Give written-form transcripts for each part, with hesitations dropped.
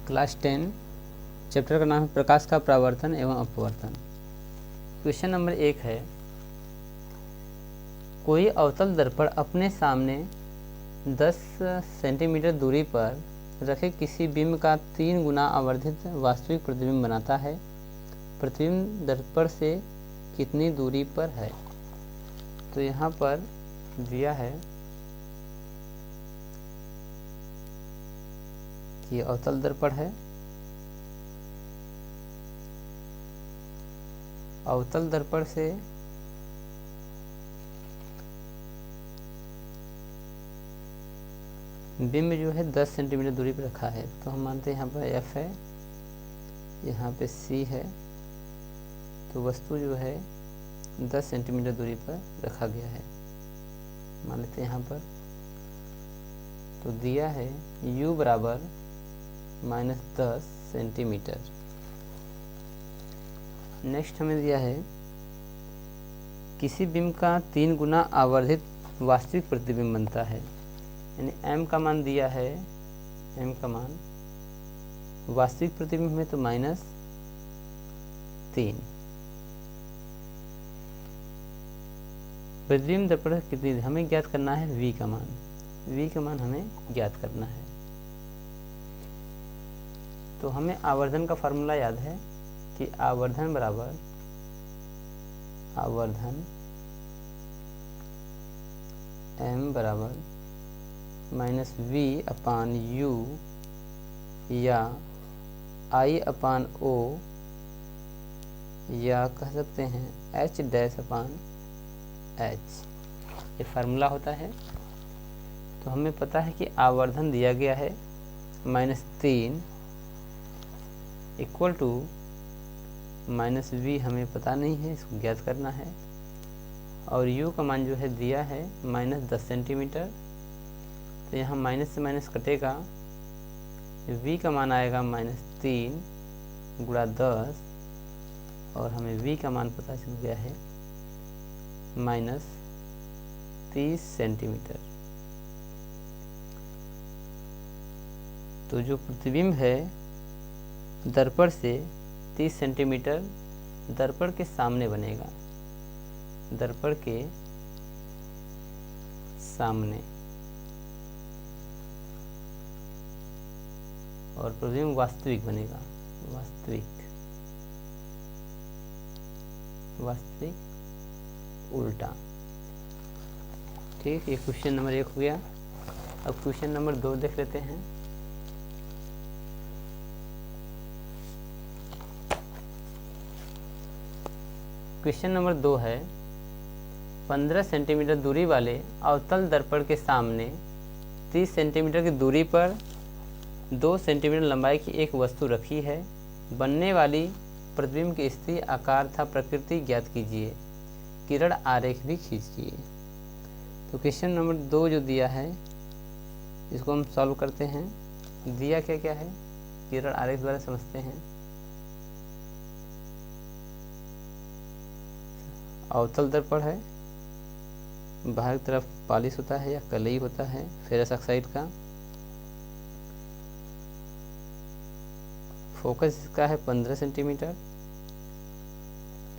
Class 10 chapter का नाम है प्रकाश का परावर्तन एवं अपवर्तन। क्वेश्चन नंबर 1 है, कोई अवतल दर्पण अपने सामने 10 सेंटीमीटर दूरी पर रखे किसी बिंब का 3 गुना आवर्धित वास्तविक प्रतिबिंब बनाता है। प्रतिबिंब दर्पण से कितनी दूरी पर है? तो यहाँ पर दिया है कि अवतल दर्पण है, अवतल दर्पण से बिंब जो है 10 सेंटीमीटर दूरी पर रखा है। तो हम मानते हैं यहाँ पर F है, यहाँ पे C है, तो वस्तु जो है 10 सेंटीमीटर दूरी पर रखा गया है। मान लेते हैं यहाँ पर, तो दिया है U बराबर -10 सेंटीमीटर। नेक्स्ट हमें दिया है किसी बिंब का 3 गुना आवर्धित वास्तविक प्रतिबिंब बनता है, यानी m का मान दिया है, m का मान वास्तविक प्रतिबिंब में तो -3। प्रतिबिंब दर्पण कितनी हमें ज्ञात करना है, v का मान, v का मान हमें ज्ञात करना है। तो हमें आवर्धन का फार्मूला याद है कि आवर्धन बराबर आवर्धन m बराबर -v/u या I/O या कह सकते हैं h'/h, ये फार्मूला होता है। तो हमें पता है कि आवर्धन दिया गया है -3 इक्वल टू -v, हमें पता नहीं है, इसको ज्ञात करना है। और u का मान जो है दिया है -10 सेंटीमीटर, तो यहाँ माइनस से माइनस कटेगा, v का मान आएगा -3 गुणा 10, और हमें v का मान पता चल गया है -30 सेंटीमीटर। तो जो प्रतिबिंब है दर्पण से 30 सेंटीमीटर दर्पण के सामने बनेगा, दर्पण के सामने, और प्रतिबिंब वास्तविक बनेगा, वास्तविक उल्टा। ठीक, ये क्वेश्चन नंबर 1 हो गया। अब क्वेश्चन नंबर 2 देख लेते हैं। क्वेश्चन नंबर 2 है, 15 सेंटीमीटर दूरी वाले अवतल दर्पण के सामने 30 सेंटीमीटर की दूरी पर 2 सेंटीमीटर लंबाई की एक वस्तु रखी है। बनने वाली प्रतिबिंब की स्थिति, आकार तथा प्रकृति ज्ञात कीजिए। किरण आरेख भी खींचिए। तो क्वेश्चन नंबर 2 जो दिया है इसको हम सॉल्व करते हैं। दिया क्या क्या है, किरण आरेख द्वारा समझते हैं। अवतल दर्पण है, बाहर की तरफ पॉलिश होता है या कलई होता है फेरस ऑक्साइड का। फोकस इसका है 15 सेंटीमीटर,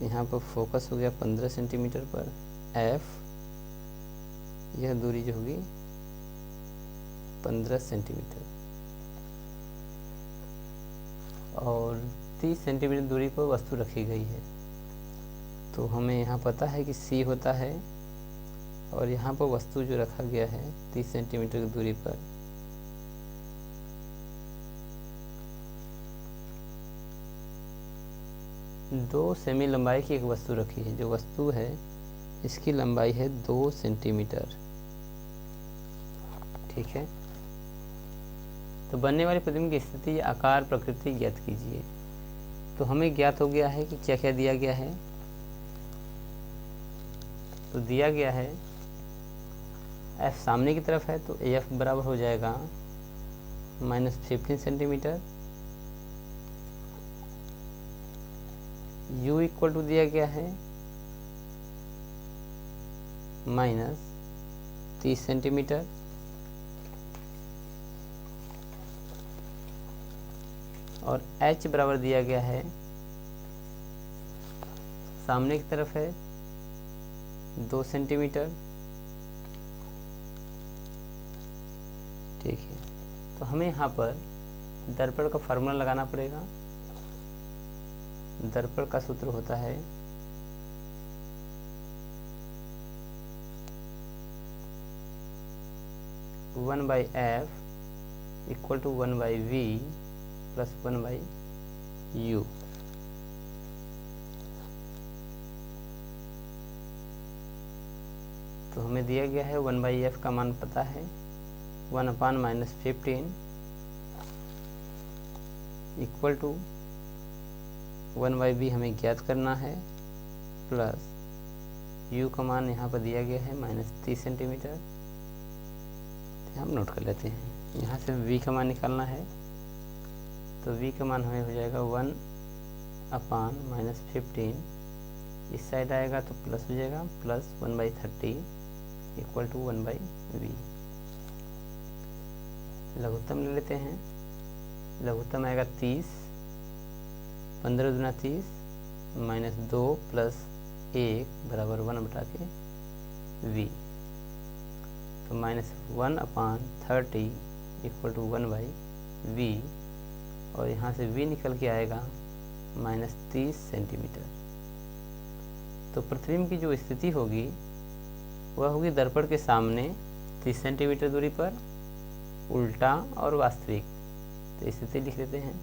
यहाँ पर फोकस हो गया 15 सेंटीमीटर पर। F, यह दूरी जो होगी 15 सेंटीमीटर, और 30 सेंटीमीटर दूरी पर वस्तु रखी गई है। तो हमें यहाँ पता है कि C होता है, और यहाँ पर वस्तु जो रखा गया है 30 सेंटीमीटर की दूरी पर, दो सेमी लंबाई की एक वस्तु रखी है। जो वस्तु है इसकी लंबाई है 2 सेंटीमीटर। ठीक है, तो बनने वाली प्रतिबिंब की स्थिति या आकार प्रकृति ज्ञात कीजिए। तो हमें ज्ञात हो गया है कि क्या क्या दिया गया है। तो दिया गया है F सामने की तरफ है, तो F बराबर हो जाएगा -15 सेंटीमीटर। U इक्वल टू दिया गया है -30 सेंटीमीटर। और h बराबर दिया गया है, सामने की तरफ है 2 सेंटीमीटर। ठीक है, तो हमें यहाँ पर दर्पण का फार्मूला लगाना पड़ेगा। दर्पण का सूत्र होता है one by f equal to 1/v plus 1/u। तो हमें दिया गया है 1/f का मान पता है 1/-15 इक्वल टू 1/v हमें ज्ञात करना है, प्लस u का मान यहाँ पर दिया गया है -30 सेंटीमीटर। हम नोट कर लेते हैं। यहाँ से v का मान निकालना है, तो v का मान हमें हो जाएगा 1/-15। इस साइड आएगा तो प्लस हो जाएगा, प्लस 1/30 इक्वल टू 1/v। लघुत्तम ले लेते हैं। लघुत्तम आएगा 30, 15 दूना 30 -2 प्लस 1 बराबर 1/v। तो -1/30 इक्वल टू 1/v, और यहाँ से v निकल के आएगा -30 सेंटीमीटर। तो प्रतिबिंब की जो स्थिति होगी वह होगी दर्पण के सामने 30 सेंटीमीटर दूरी पर, उल्टा और वास्तविक। तो स्थिति लिख लेते हैं।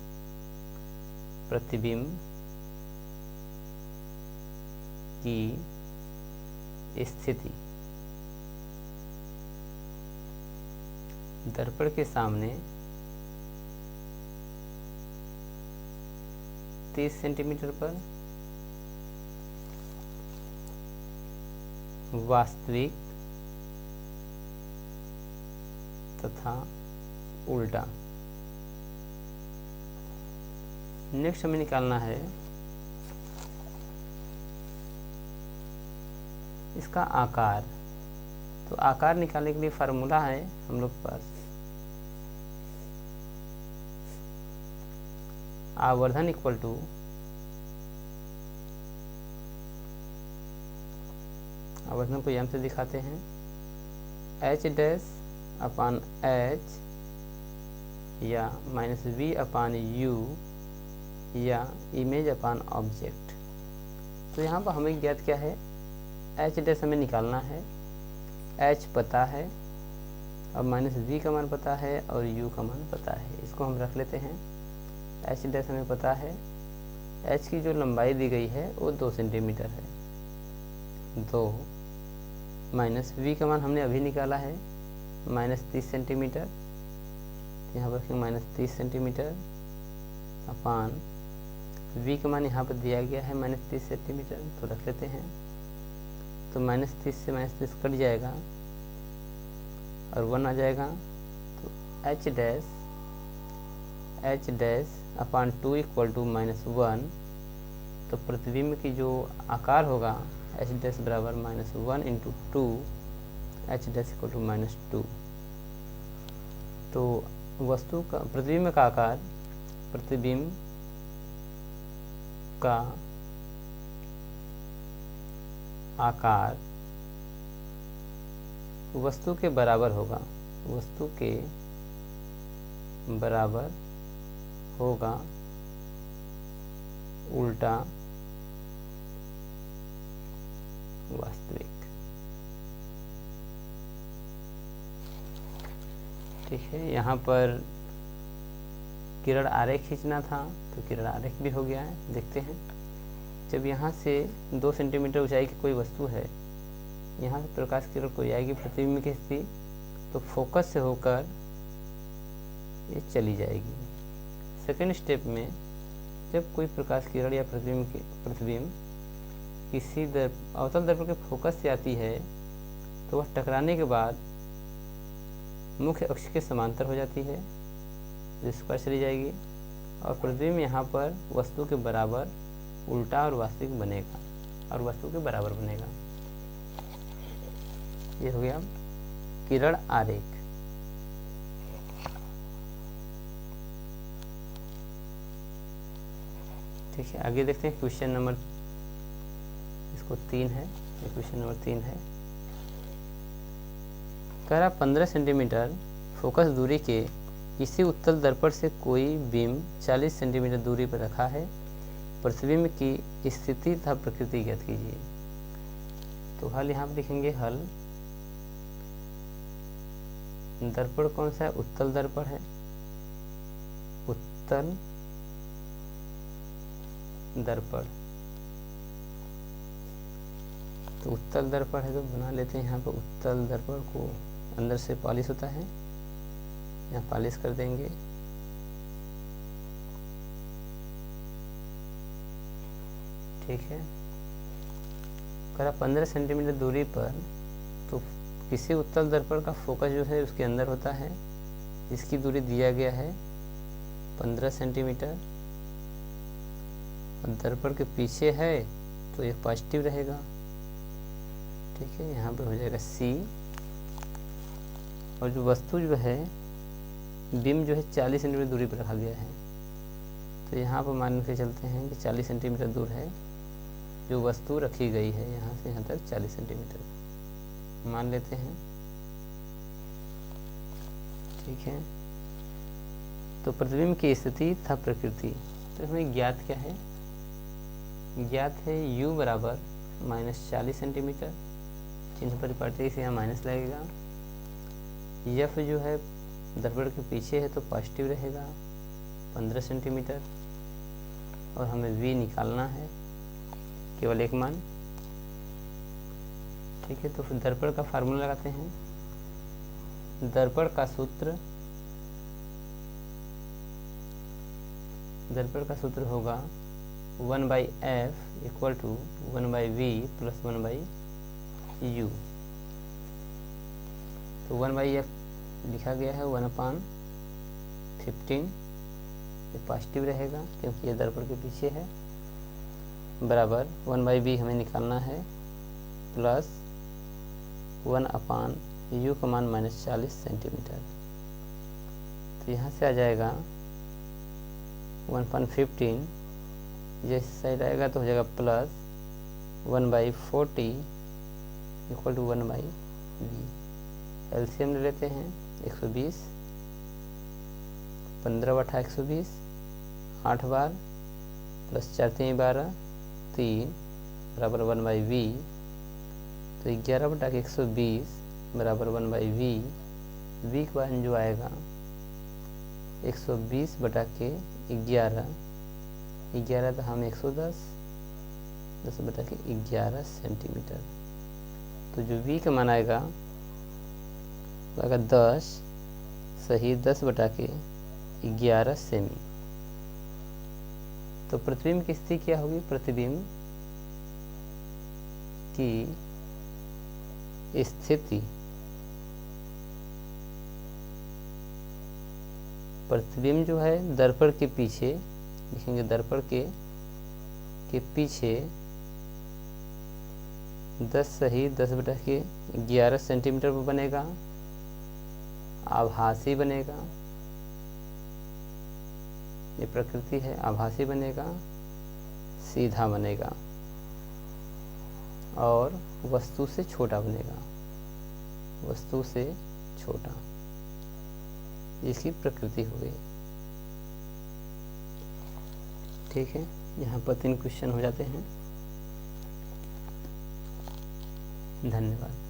प्रतिबिंब की स्थिति दर्पण के सामने 30 सेंटीमीटर पर, वास्तविक तथा उल्टा। नेक्स्ट हमें निकालना है इसका आकार। तो आकार निकालने के लिए फार्मूला है हम लोग पास, आवर्धन इक्वल टू आवर्धन को यहाँ से दिखाते हैं h'/h या -v/u या इमेज अपॉन ऑब्जेक्ट। तो यहाँ पर हमें ज्ञात क्या है, h' हमें निकालना है, h पता है और -v का मान पता है और u का मान पता है। इसको हम रख लेते हैं। h' हमें पता है, h की जो लंबाई दी गई है वो 2 सेंटीमीटर है। 2 -v का मान हमने अभी निकाला है -30 सेंटीमीटर। यहाँ पर -30 सेंटीमीटर अपान v का मान यहाँ पर दिया गया है -30 सेंटीमीटर, तो रख लेते हैं। तो -30 से -30 कट जाएगा और 1 आ जाएगा। तो h'/2 इक्वल टू -1। तो प्रतिबिंब की जो आकार होगा h' बराबर -1 × 2, h' इक्वल टू -2। तो वस्तु का प्रतिबिंब का आकार, प्रतिबिंब का आकार वस्तु के बराबर होगा, वस्तु के बराबर होगा उल्टा वास्तविक। ठीक है, यहाँ पर किरण आरेख खींचना था तो किरण आरेख भी हो गया है। देखते हैं, जब यहाँ से 2 सेंटीमीटर ऊंचाई की कोई वस्तु है, यहाँ से प्रकाश किरण को आएगी प्रतिबिंब की स्थिति, तो फोकस से होकर ये चली जाएगी। सेकंड स्टेप में जब कोई प्रकाश किरण या प्रतिबिंब किसी अवतल दर्पण के फोकस से आती है तो वह टकराने के बाद मुख्य अक्ष के समांतर हो जाती है, जिस पर चली जाएगी और प्रतिबिंब यहाँ पर वस्तु के बराबर उल्टा और वास्तविक बनेगा और वस्तु के बराबर बनेगा। ये हो गया किरण आरेख। ठीक है, आगे देखते हैं क्वेश्चन नंबर, इसको 3 है, ये क्वेश्चन नंबर 3 है। कह रहा 15 सेंटीमीटर फोकस दूरी के किसी उत्तल दर्पण से कोई बीम 40 सेंटीमीटर दूरी पर रखा है, प्रतिबिंब की स्थिति तथा प्रकृति ज्ञात कीजिए। तो हल यहाँ पर लिखेंगे, हल दर्पण कौन सा है, उत्तल दर्पण है, उत्तल दर्पण। तो उत्तल दर्पण है तो बना लेते हैं यहाँ पर उत्तल दर्पण को, अंदर से पॉलिश होता है, यहाँ पॉलिश कर देंगे। ठीक है, करा 15 सेंटीमीटर दूरी पर, तो किसी उत्तल दर्पण का फोकस जो है उसके अंदर होता है, जिसकी दूरी दिया गया है 15 सेंटीमीटर, और दर्पण के पीछे है तो ये पॉजिटिव रहेगा। ठीक है, यहाँ पे हो जाएगा C, और जो वस्तु जो है बीम जो है 40 सेंटीमीटर दूरी पर रखा गया है, तो यहाँ पर मान के चलते हैं कि 40 सेंटीमीटर दूर है जो वस्तु रखी गई है, यहाँ से यहाँ तक 40 सेंटीमीटर मान लेते हैं। ठीक है, तो प्रतिबिंब की स्थिति तथा प्रकृति, तो हमें ज्ञात क्या है, ज्ञात है u बराबर -40 सेंटीमीटर, चिन्ह परिपाटी से यहाँ माइनस लगेगा। f जो है दर्पण के पीछे है तो पॉजिटिव रहेगा 15 सेंटीमीटर, और हमें v निकालना है, केवल एक मान। ठीक है, तो फिर दर्पण का फार्मूला लगाते हैं। दर्पण का सूत्र होगा 1/f equal to 1/v plus 1/u। तो 1/f लिखा गया है 1/15, ये पॉजिटिव रहेगा क्योंकि ये दर्पण के पीछे है, बराबर 1/v हमें निकालना है, प्लस 1/u का मान -40 सेंटीमीटर। तो यहाँ से आ जाएगा 1/15, जैसे साइड आएगा तो हो जाएगा plus 1/40 equal to 1/v। LCM ले लेते हैं 120, 15/120, 8 बार प्लस 4 3 12 3 बराबर 1/v। तो 11/120 बराबर 1/v। v के बाद जो आएगा 120/11, 11 तो हम 110, 10/11 सेंटीमीटर। तो जो v का मान आएगा वो आएगा 10 सही 10/11 सेमी। तो प्रतिबिंब की स्थिति क्या होगी, प्रतिबिंब की स्थिति, प्रतिबिंब जो है दर्पण के पीछे लिखेंगे, दर्पण के पीछे 10 सही 10/11 सेंटीमीटर पर बनेगा, आभासी बनेगा, ये प्रकृति है, आभासी बनेगा, सीधा बनेगा, और वस्तु से छोटा बनेगा, वस्तु से छोटा, इसकी प्रकृति हो गई। ठीक है, यहाँ पर 3 क्वेश्चन हो जाते हैं। धन्यवाद।